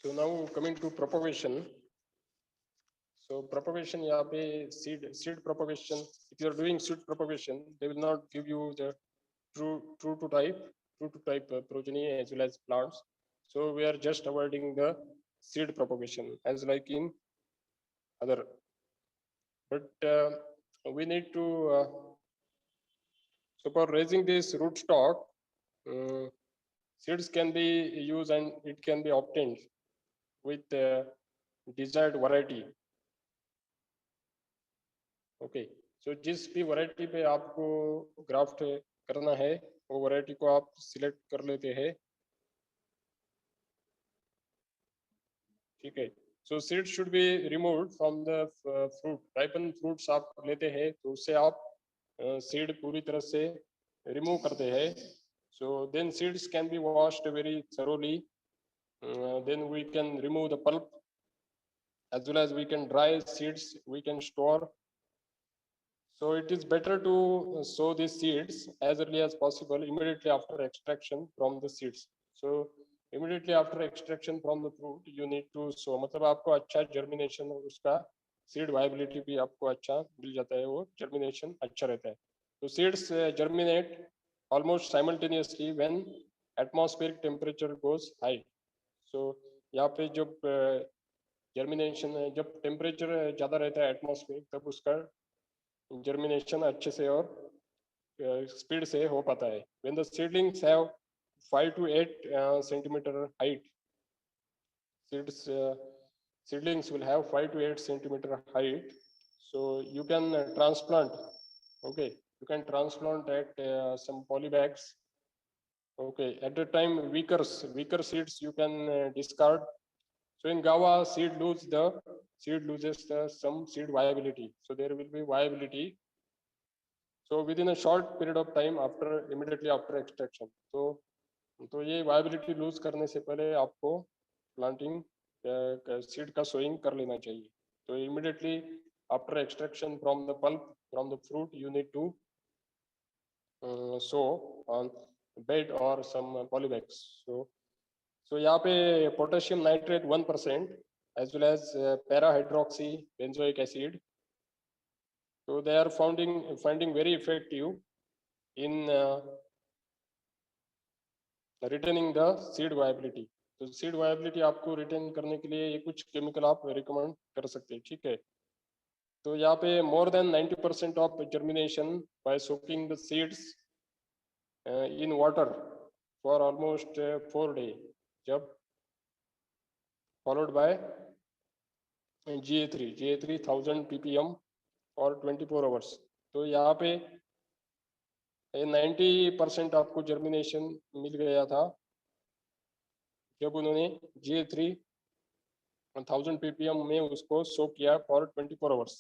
So now coming to propagation. So propagation यहाँ पे seed propagation. If you are doing seed propagation, they will not give you the true to type progeny as well as plants. So we are just avoiding the seed propagation as like in other. But we need to so for raising this rootstock, seeds can be used and it can be obtained with desired variety. Okay so जिस भी variety पे आपको graft करना है वो variety को आप select कर लेते हैं, ठीक है. सो seed should be removed from the fruit. Ripen fruits आप लेते हैं तो उससे आप सीड पूरी तरह से रिमूव करते हैं. So then seeds can be washed very thoroughly. Then we can remove the pulp as well as we can dry seeds, we can store. So it is better to sow these seeds as early as possible, immediately after extraction from the seeds. So immediately after extraction from the fruit, you need to sow. मतलब आपको अच्छा germination और उसका seed viability भी आपको अच्छा मिल जाता है, वो germination अच्छा रहता है. तो seeds germinate almost simultaneously when atmospheric temperature goes high. So यहाँ पे जब जर्मिनेशन जब टेम्परेचर ज़्यादा रहता है एटमॉस्फेयर, तब उसका जर्मिनेशन अच्छे से और स्पीड से हो पाता है. When the seedlings have 5 to 8 centimeter height, seedlings will have 5 to 8 centimeter height. So you can transplant. Okay, you can transplant at some polybags. Okay, at the time weaker seeds you can discard. So in guava, seed loses some seed viability. So there will be viability. So within a short period of time immediately after extraction. तो ये viability lose करने से पहले आपको planting seed का sowing कर लेना चाहिए. तो immediately after extraction from the pulp from the fruit, you need to sow on bed or some polybags. So यहाँ पे potassium nitrate 1% as well as para-hydroxy benzoic acid. So they are finding very effective in retaining the seed viability. तो seed viability आपको retain करने के लिए ये कुछ chemical आप recommend कर सकते हैं, ठीक है. तो यहाँ पे more than 90% of germination by soaking the seeds in water for almost 4 days, जब followed by GA3 1000 ppm और 24 hours. तो यहाँ पे 90% आपको जर्मिनेशन मिल गया था जब उन्होंने GA3 1000 ppm में उसको सो किया फॉर 24 आवर्स.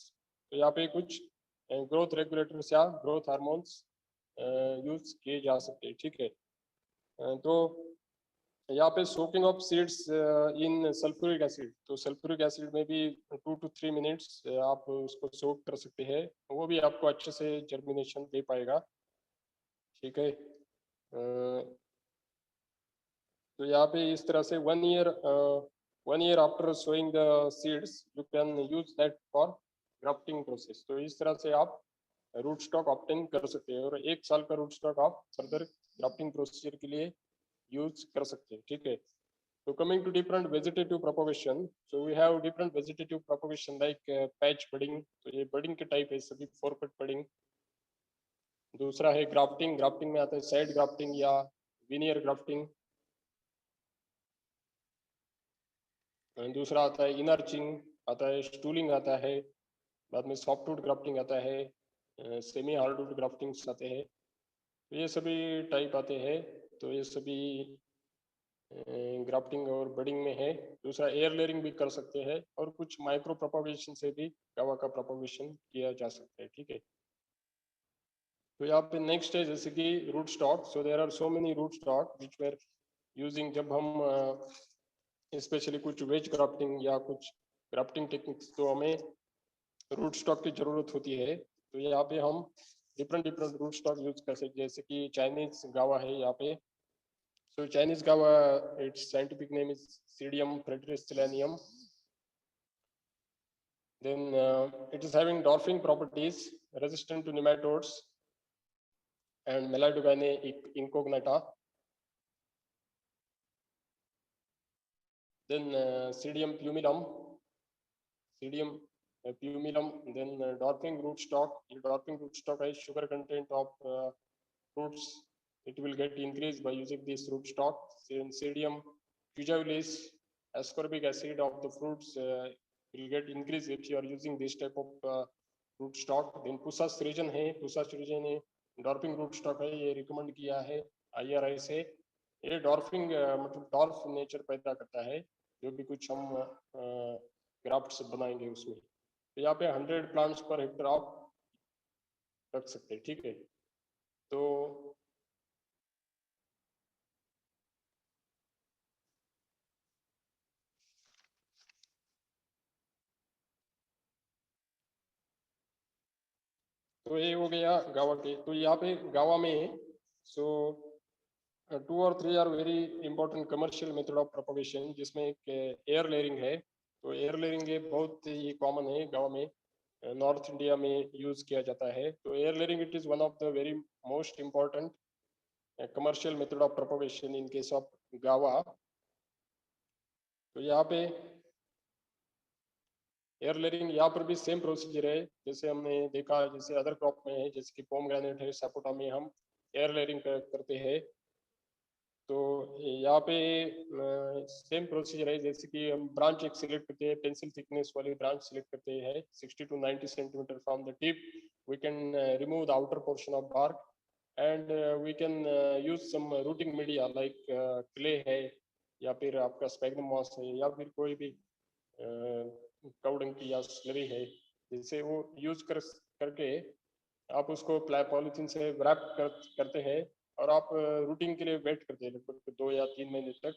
तो यहाँ पे कुछ ग्रोथ रेगुलेटर्स या ग्रोथ हार्मोन्स यूज किए जा सकते हैं, ठीक है. तो यहाँ पे soaking of seeds in sulphuric acid. तो सल्फ्यूरिक एसिड में भी 2 to 3 मिनट्स आप उसको सोक कर सकते हैं, वो भी आपको अच्छे से जर्मिनेशन दे पाएगा, ठीक है. तो यहाँ पे इस तरह से 1 year after sowing the seeds you can use that for grafting process. तो इस तरह से आप रूट स्टॉक ऑब्टेन कर सकते हैं और 1 साल का रूट स्टॉक आप फर्दर ग्राफ्टिंग प्रोसीजर के लिए यूज कर सकते हैं, ठीक है. So coming to different vegetative propagation, so we have different vegetative propagation like patch budding. तो ये budding के टाइप है सभी, four-pit budding. दूसरा है grafting. grafting में आता है side grafting या veneer grafting. दूसरा आता है इनर्चिंग, आता है स्टूलिंग, आता है बाद में सॉफ्टवुड ग्राफ्टिंग आता है, सेमी हार्डवुड ग्राफ्टिंग्स आते हैं. तो ये सभी टाइप आते हैं. तो ये सभी ग्राफ्टिंग और बडिंग में है. दूसरा एयर लेयरिंग भी कर सकते हैं और कुछ माइक्रो प्रोपगेशन से भी गावा का प्रोपगेशन किया जा सकता है, ठीक है. तो यहाँ पे नेक्स्ट है जैसे कि root stock. So there are so many root stock which we are using. जब हम स्पेशली कुछ वेज ग्राफ्टिंग या कुछ ग्राफ्टिंग टेक्निक्स तो हमें रूट स्टॉक की जरूरत होती है. तो यहाँ पे हम डिफरेंट रूट स्टॉक यूज कर सकते हैं, जैसे कि चाइनीज गावा है यहाँ पे. So Chinese guava, its scientific name is Pseudium fratericillium. Then it is having dwarfing properties, resistant to nematodes and Melodogane incognita. Then Pseudium pumilum, then dwarfing rootstock. Dwarfing rootstock has sugar content of fruits. It will get increased by using this rootstock. Pseudium cujavilis, ascorbic acid of the fruits will get increased if you are using this type of rootstock. Then Pusa srijan है, Pusa srijan है dwarfing rootstock है, ये recommend किया है IRI से. ये dwarfing मतलब dwarf nature पैदा करता है जो भी कुछ हम ग्राफ्ट्स बनाएंगे उसमें. तो यहाँ पे 100 प्लांट्स पर हेक्टर आप रख सकते हैं. ठीक है. तो ये हो गया गावा के. तो यहाँ पे गावा में सो 2 और 3 are very important commercial method of propagation, जिसमें एक एयर लेयरिंग है. तो एयर लेयरिंग ये बहुत ही कॉमन है गावा में, नॉर्थ इंडिया में यूज किया जाता है. तो air layering it is one of the very most important commercial method of propagation in case of गावा. तो यहाँ पे एयर लेयरिंग यहाँ पर भी सेम प्रोसीजर है जैसे हमने देखा, जैसे अदर क्रॉप में है, जैसे कि पोमग्रेनेट है, सपोटा में हम एयर लेयरिंग करते हैं. तो यहाँ पे सेम प्रोसीजर है, जैसे कि हम ब्रांच एक सिलेक्ट करते हैं, पेंसिल थिकनेस वाली ब्रांच सिलेक्ट करते हैं 60 to 90 centimeter from the tip. We can remove the outer portion of bark and we can use some rooting media like clay है, या फिर आपका स्पैग्नम मॉस है, या फिर कोई भी काउडंकी या स्लरी है, जिससे वो यूज करके आप उसको पॉलीथीन से रैप करते हैं और आप रूटिंग के लिए वेट करते हैं लगभग 2 या 3 महीने तक.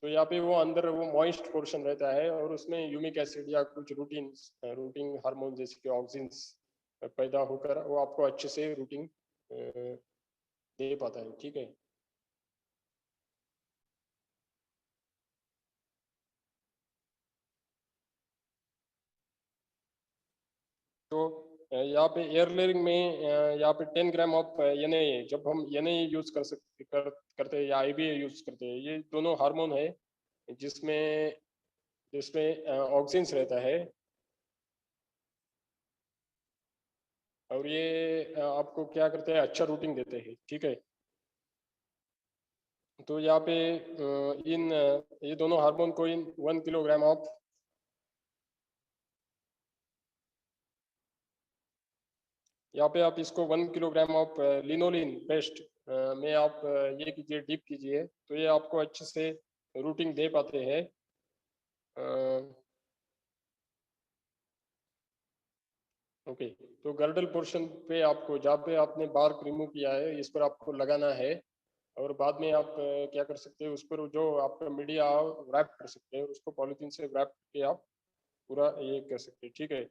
तो यहाँ पे वो अंदर वो मॉइस्ट पोर्शन रहता है और उसमें यूमिक एसिड या कुछ रूटिंग हार्मोन जैसे कि ऑक्सिन्स पैदा होकर वो आपको अच्छे से रूटिंग दे पाता है. ठीक है. तो यहाँ पे एयर लेयरिंग में यहाँ पे 10 ग्राम ऑफ NA, जब हम NA यूज करते हैं या IBA यूज करते हैं, ये दोनों हार्मोन है जिसमें जिसमें ऑक्सिन्स रहता है और ये आपको क्या करते हैं, अच्छा रूटिंग देते हैं. ठीक है. तो यहाँ पे ये दोनों हार्मोन को इन 1 किलोग्राम ऑफ यहाँ पे आप इसको 1 किलोग्राम ऑफ लिनोलिन पेस्ट में आप ये कीजिए, डिप कीजिए, तो ये आपको अच्छे से रूटिंग दे पाते हैं. ओके. तो गर्डल पोर्शन पे आपको जहाँ पे आपने बार्क रिमूव किया है इस पर आपको लगाना है और बाद में आप क्या कर सकते हैं, उस पर जो आपका मीडिया रैप कर सकते हैं, उसको पॉलीथीन से रैप करके आप पूरा ये कर सकते हैं. ठीक है.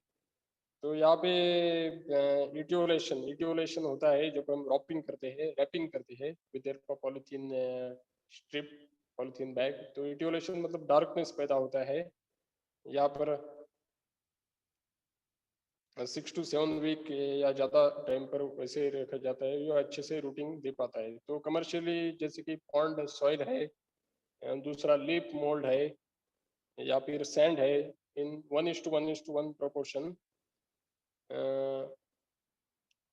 तो यहाँ पे इटियोलेशन होता है जब हम रैपिंग करते हैं with help of polythene strip, polythene bag. तो इटियोलेशन मतलब डार्कनेस पैदा होता है. यहाँ पर 6 to 7 वीक या ज़्यादा टाइम पर वैसे रखा जाता है, ये अच्छे से रूटिंग दे पाता है. तो कमर्शियली जैसे कि पॉन्ड सॉइल है, दूसरा लीफ मोल्ड है या फिर सैंड है, इन 1:1:1 प्रोपोर्शन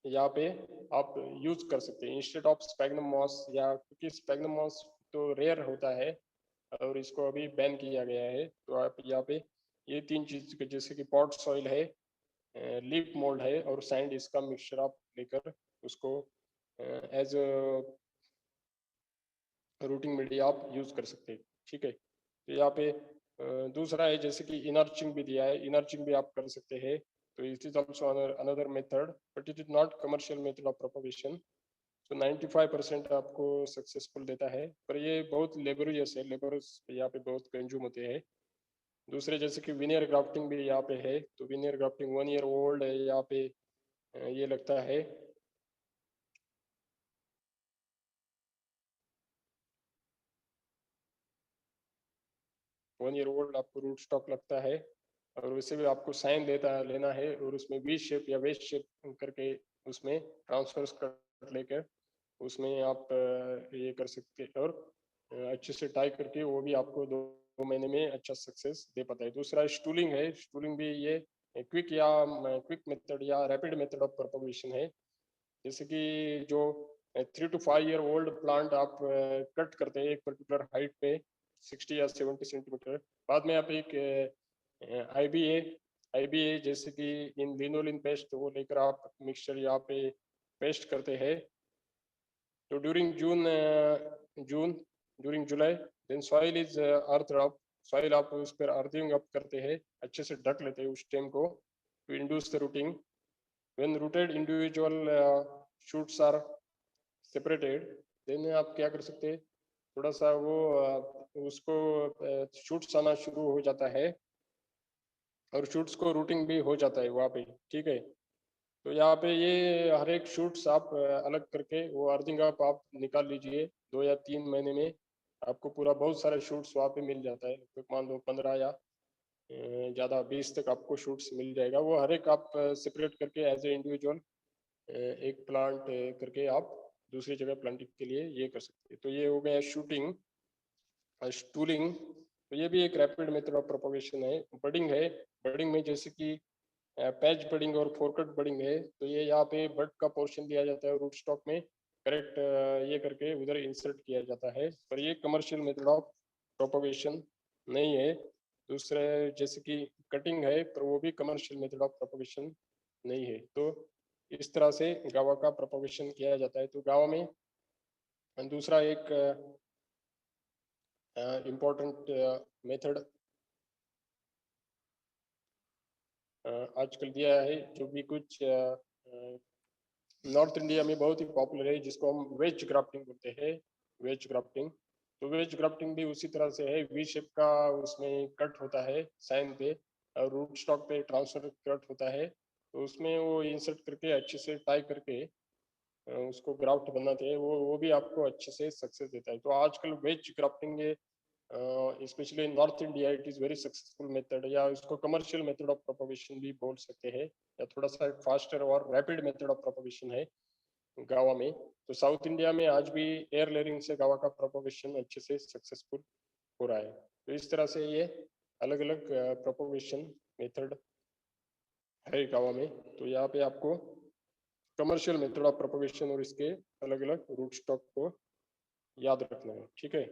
यहाँ पे आप यूज कर सकते हैं इंस्टेड ऑफ स्पैग्नम मॉस. या क्योंकि स्पैग्नम मॉस तो रेयर होता है और इसको अभी बैन किया गया है, तो आप यहाँ पे ये 3 चीज जैसे कि पॉट सॉइल है, लीफ मोल्ड है और सैंड, इसका मिक्सचर आप लेकर उसको एज रूटिंग मीडिया आप यूज कर सकते हैं. ठीक है. तो यहाँ पे दूसरा है जैसे कि इनर्चिंग भी दिया है, इनर्चिंग भी आप कर सकते हैं. तो it is also another method but it is not commercial method of propagation. तो 95% आपको सक्सेसफुल देता है, पर ये बहुत लेबोरियस है, लेबरस यहाँ पे बहुत कंज्यूम होते हैं. दूसरे जैसे कि विनियर ग्राफ्टिंग भी यहाँ पे है. तो विनियर ग्राफ्टिंग 1 ईयर ओल्ड है यहाँ पे, ये लगता है 1 ईयर ओल्ड आपको रूट स्टॉक लगता है, और वैसे भी आपको साइन लेना है, और उसमें वी शेप या वेस्ट शेप करके उसमें ट्रांसफर्स कट लेकर उसमें आप ये कर सकते हैं, और अच्छे से टाई करके वो भी आपको 2 महीने में अच्छा सक्सेस दे पाता है। दूसरा स्टूलिंग है, स्टूलिंग भी ये क्विक मेथड या रैपिड मेथड ऑफ प्रोपगेशन है। जैसे कि जो 3 to 5 ईयर ओल्ड प्लांट आप कट करते हैं एक पर्टिकुलर हाइट पे 60 या 70 सेंटीमीटर, बाद में आप एक आईबीए जैसे कि इन लिनोलिन पेस्ट वो लेकर आप मिक्सचर यहाँ पे पेस्ट करते हैं। तो during July then soil is earth up, soil आप उस पर अर्थिंग अप करते हैं, अच्छे से ढक लेते हैं उस स्टेम को to induce the rooting. When rooted individual shoots are separated, then आप क्या कर सकते हैं, थोड़ा सा वो उसको शूट्स आना शुरू हो जाता है, और शूट्स को रूटिंग भी हो जाता है वहाँ पे, ठीक है। तो यहाँ पे ये हर एक शूट्स आप अलग करके वो अर्थिंग आप निकाल लीजिए, 2 या 3 महीने में आपको पूरा बहुत सारे शूट्स वहाँ पे मिल जाता है, तो मान लो 15 या ज़्यादा 20 तक आपको शूट्स मिल जाएगा। वो हर एक आप सेपरेट करके एज ए इंडिविजुअल एक प्लांट करके आप दूसरी जगह प्लांटिंग के लिए ये कर सकते हैं। तो ये हो गया शूटिंग। स्टूलिंग, तो ये भी एक रैपिड मेथड ऑफ प्रोपगेशन है। बडिंग है, बडिंग में जैसे कि पैच बडिंग और फोरकट बडिंग है, तो ये यहाँ पे बड का पोर्शन दिया जाता है रूट स्टॉक में, करेक्ट ये करके उधर इंसर्ट किया जाता है, पर ये कमर्शियल मेथड ऑफ प्रोपगेशन नहीं है। दूसरे जैसे कि कटिंग है, पर वो भी कमर्शियल मेथड ऑफ प्रोपगेशन नहीं है। तो इस तरह से गावा का प्रोपगेशन किया जाता है। तो गावा में दूसरा एक इम्पोर्टेंट मेथड आजकल दिया है, जो भी कुछ नॉर्थ इंडिया में बहुत ही पॉपुलर है, जिसको हम वेज ग्राफ्टिंग बोलते हैं। वेज ग्राफ्टिंग, तो वेज ग्राफ्टिंग भी उसी तरह से है, वी शेप का उसमें कट होता है साइन पे, और रूट स्टॉक पे ट्रांसफर कट होता है, तो उसमें वो इंसर्ट करके अच्छे से टाई करके उसको ग्राफ्ट बनाते हैं, वो भी आपको अच्छे से सक्सेस देता है। तो आजकल veg grafting specially in north India it is very successful method, या इसको कमर्शियल मेथड ऑफ प्रोपगेशन भी बोल सकते हैं, या थोड़ा सा फास्टर और रैपिड मेथड ऑफ प्रोपगेशन है गावा में। तो साउथ इंडिया में आज भी एयर लेयरिंग से गावा का प्रोपगेशन अच्छे से सक्सेसफुल हो रहा है। तो इस तरह से ये अलग अलग प्रोपगेशन मेथड है गावा में। तो यहाँ पे आपको कमर्शियल मेथड ऑफ प्रोपगेशन और इसके अलग अलग रूट स्टॉक को याद रखना है, ठीक है।